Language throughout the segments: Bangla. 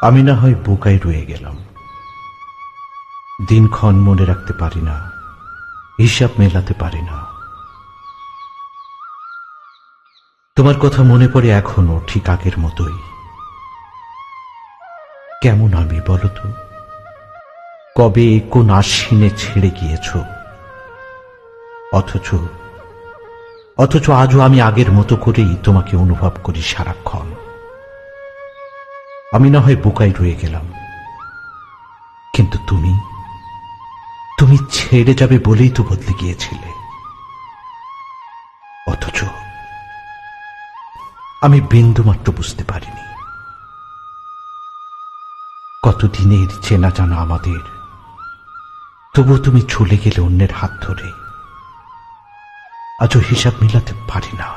আমি না হয় বোকায় রয়ে গেলাম, দিনক্ষণ মনে রাখতে পারি না, হিসাব মেলাতে পারি না। তোমার কথা মনে পড়ে এখনো ঠিক আগের মতোই। কেমন আমি বলো তো? কবে কোন আশ্বিনে ছেড়ে গিয়েছ, অথচ অথচ আজও আমি আগের মতো করেই তোমাকে অনুভব করি সারাক্ষণ। আমি না হয় বোকায় রয়ে গেলাম, কিন্তু তুমি তুমি ছেড়ে যাবে বলেই তো বদলে গিয়েছিলে। অথচ আমি বিন্দুমাত্র বুঝতে পারিনি। কতদিনের চেনা জানা আমাদের, তবুও তুমি চলে গেলে অন্যের হাত ধরে। আজও হিসাব মিলাতে পারি না।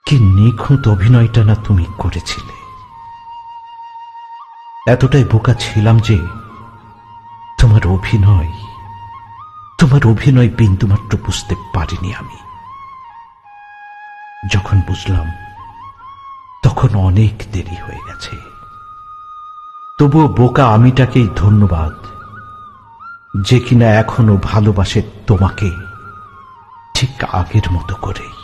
কি নিখুঁত অভিনয়টা না তুমি করেছিলে। এতটাই বোকা ছিলাম যে তোমার অভিনয় বিন্দুমাত্র বুঝতে পারিনি আমি। যখন বুঝলাম তখন অনেক দেরি হয়ে গেছে। তবুও বোকা আমিটাকেই ধন্যবাদ, যে কিনা এখনো ভালোবাসে তোমাকে ঠিক আগের মতো করেই।